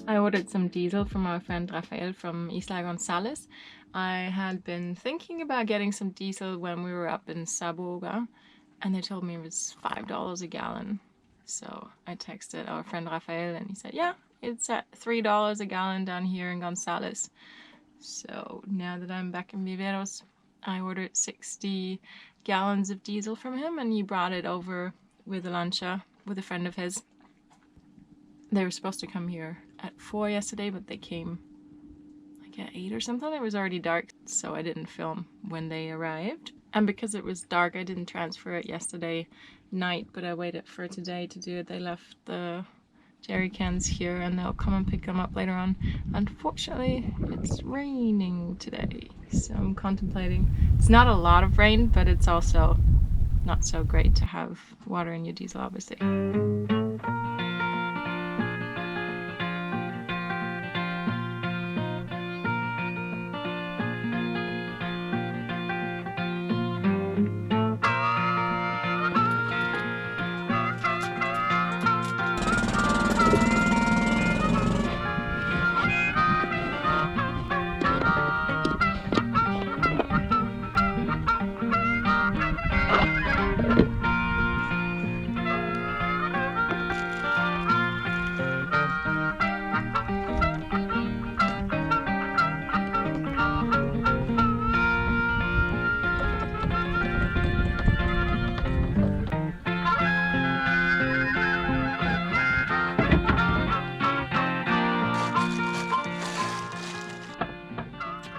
I ordered some diesel from our friend Rafael from Isla Gonzales. I had been thinking about getting some diesel when we were up in Saboga, and they told me it was $5 a gallon. So I texted our friend Rafael and he said, yeah, it's at $3 a gallon down here in Gonzales. So now that I'm back in Viveros, I ordered 60 gallons of diesel from him, and he brought it over with a lancha with a friend of his. They were supposed to come here at 4 yesterday, but they came like at 8 or something. It was already dark, so I didn't film when they arrived. And because it was dark, I didn't transfer it yesterday night, but I waited for today to do it. They left the jerry cans here and they'll come and pick them up later on. Unfortunately, it's raining today, so I'm contemplating. It's not a lot of rain, but it's also not so great to have water in your diesel, obviously.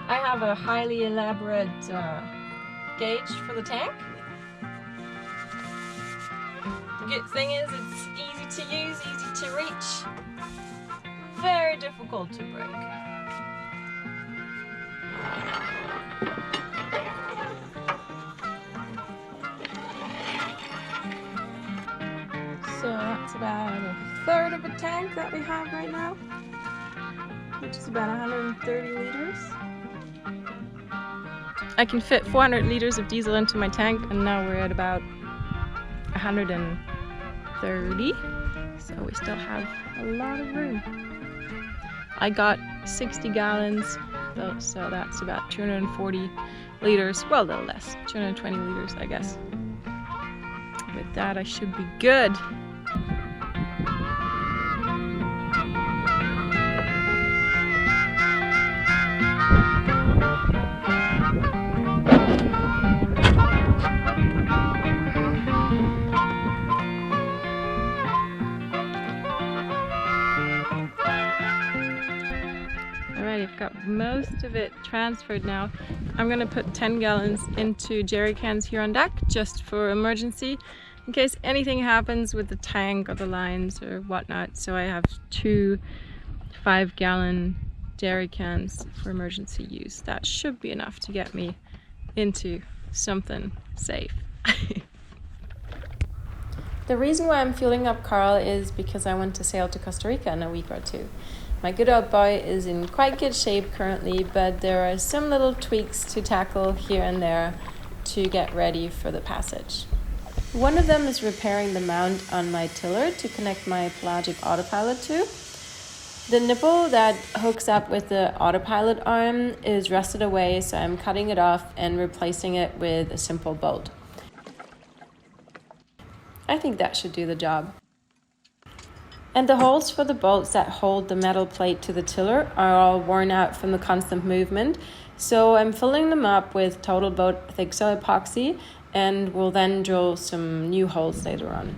I have a highly elaborate gauge for the tank. The good thing is it's easy to use, easy to reach, very difficult to break. So that's about a third of a tank that we have right now, which is about 130 liters. I can fit 400 liters of diesel into my tank, and now we're at about 130, so we still have a lot of room. I got 60 gallons, so that's about 240 liters, well, a little less, 220 liters, I guess. With that, I should be good. I've got most of it transferred now. I'm gonna put 10 gallons into jerry cans here on deck just for emergency, in case anything happens with the tank or the lines or whatnot. So I have 2 5-gallon jerry cans for emergency use. That should be enough to get me into something safe. The reason why I'm fueling up Karl is because I want to sail to Costa Rica in a week or two. My good old boy is in quite good shape currently, but there are some little tweaks to tackle here and there to get ready for the passage. One of them is repairing the mount on my tiller to connect my pelagic autopilot to. The nipple that hooks up with the autopilot arm is rusted away, so I'm cutting it off and replacing it with a simple bolt. I think that should do the job. And the holes for the bolts that hold the metal plate to the tiller are all worn out from the constant movement, so I'm filling them up with Total Boat thick soil epoxy, and will then drill some new holes later on.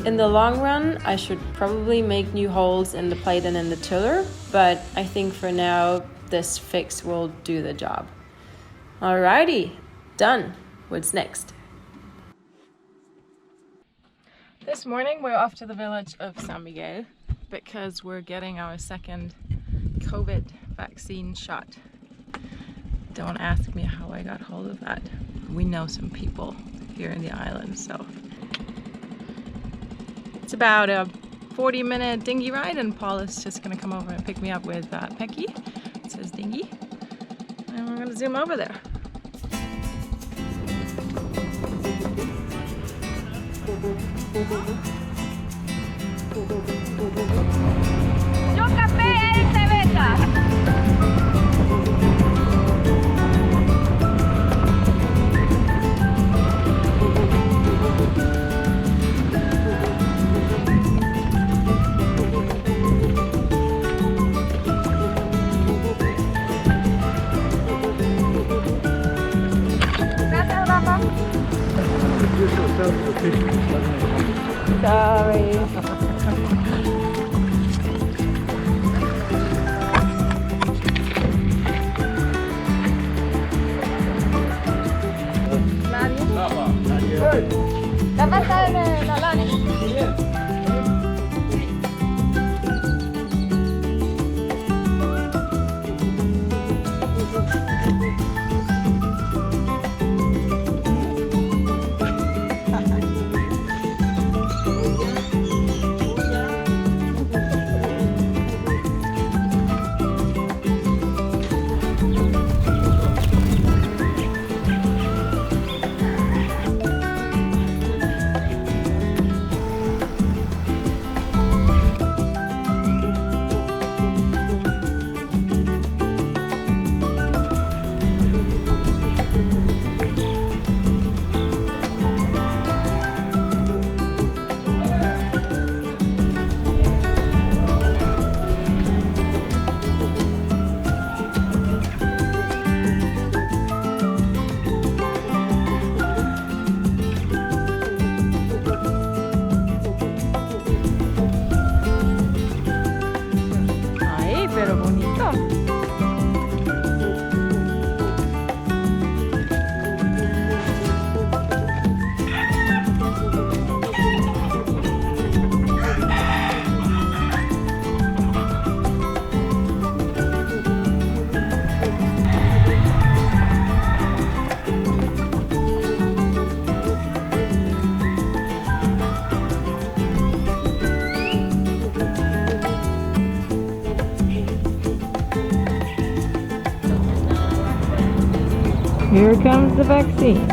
In the long run, I should probably make new holes in the plate and in the tiller, but I think for now, this fix will do the job. Alrighty, done. What's next? This morning, we're off to the village of San Miguel because we're getting our second COVID vaccine shot. Don't ask me how I got hold of that. We know some people here in the island, so. It's about a 40-minute dinghy ride, and Paul is just gonna come over and pick me up with Pecky. It says dinghy. And we're gonna zoom over there. Yo café y cerveza. Sorry. Dapat tayo na nalalim. Here comes the vaccine.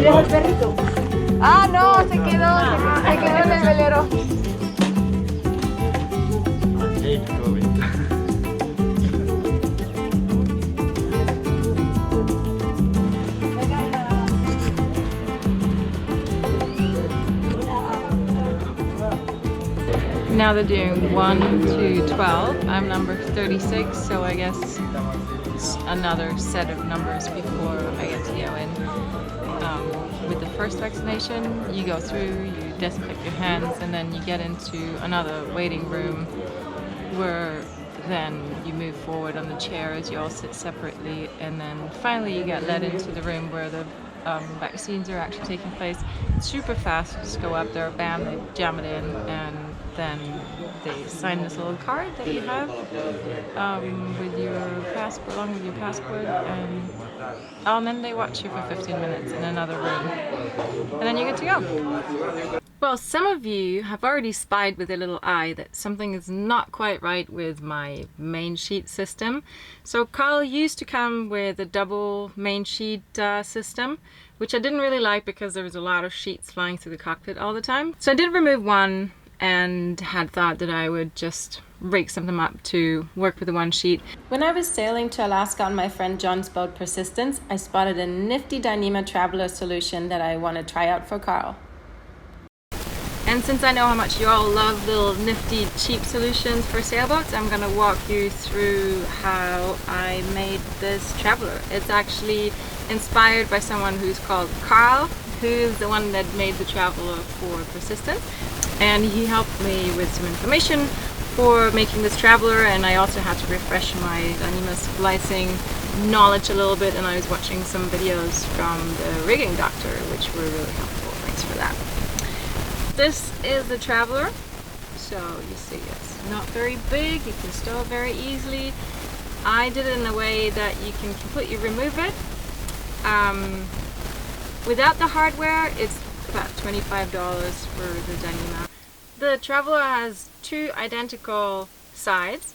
¿Llevas el perrito? Ah, no, se quedó en el velero. Now they're doing 1 to 12. I'm number 36, so I guess it's another set of numbers before I get to go in. With the first vaccination, you go through, you disinfect your hands, and then you get into another waiting room where then you move forward on the chairs, you all sit separately, and then finally you get led into the room where the vaccines are actually taking place. It's super fast, you just go up there, bam, they jam it in, and then they sign this little card that you have with your passport, along with your passport, and then they watch you for 15 minutes in another room, and then you're good to go. Well, some of you have already spied with a little eye that something is not quite right with my main sheet system. So Karl used to come with a double main sheet system, which I didn't really like because there was a lot of sheets flying through the cockpit all the time. So I did remove one and had thought that I would just rig something up to work with the one sheet. When I was sailing to Alaska on my friend John's boat Persistence, I spotted a nifty dyneema traveler solution that I want to try out for Karl. And since I know how much you all love little nifty cheap solutions for sailboats, I'm going to walk you through how I made this traveler. It's actually inspired by someone who's called Karl, who's the one that made the traveler for Persistence. And he helped me with some information for making this traveler, and I also had to refresh my dyneema splicing knowledge a little bit, and I was watching some videos from the rigging doctor, which were really helpful. Thanks for that. This is the traveler. So you see it's not very big, you can stow it very easily. I did it in a way that you can completely remove it. Without the hardware, it's about $25 for the dyneema. The traveler has two identical sides,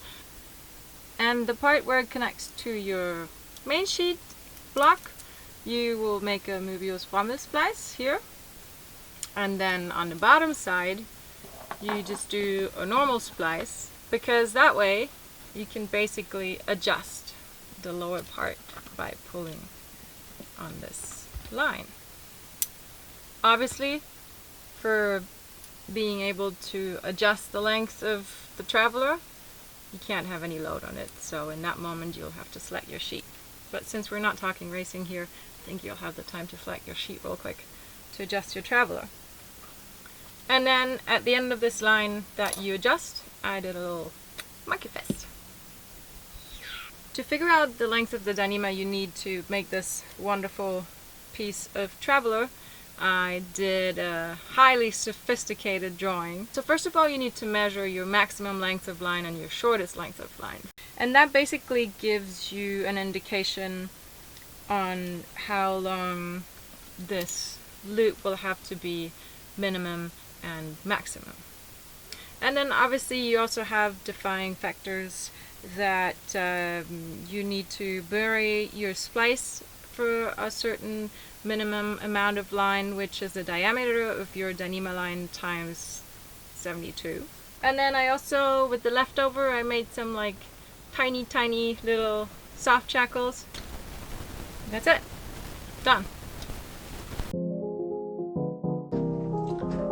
and the part where it connects to your main sheet block, you will make a Mobius Formel splice here, and then on the bottom side you just do a normal splice, because that way you can basically adjust the lower part by pulling on this line. Obviously, for being able to adjust the length of the traveler, you can't have any load on it, so in that moment you'll have to select your sheet. But since we're not talking racing here, I think you'll have the time to select your sheet real quick to adjust your traveler. And then at the end of this line that you adjust, I did a little monkey fist. To figure out the length of the dyneema you need to make this wonderful piece of traveler, I did a highly sophisticated drawing. So first of all, you need to measure your maximum length of line and your shortest length of line. And that basically gives you an indication on how long this loop will have to be minimum and maximum. And then obviously you also have defining factors that you need to bury your splice for a certain minimum amount of line, which is the diameter of your dyneema line times 72. And then I also, with the leftover, I made some like tiny little soft shackles. That's it. Done.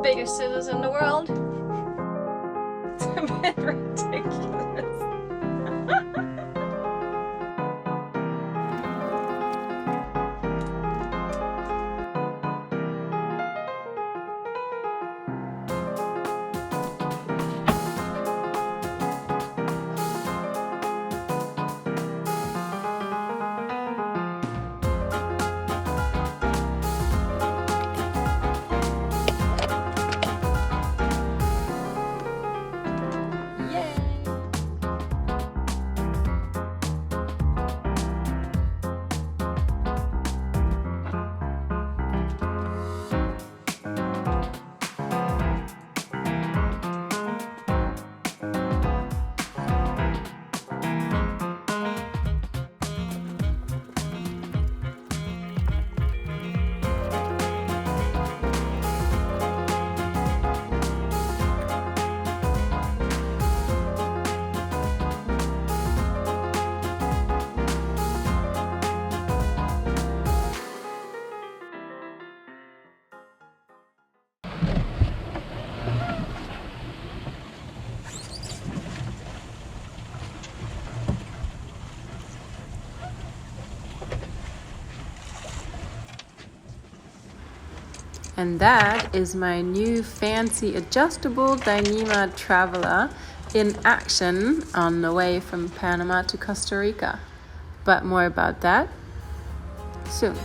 Biggest scissors in the world. It's a bit ridiculous. And that is my new fancy adjustable dyneema traveler in action on the way from Panama to Costa Rica. But more about that soon.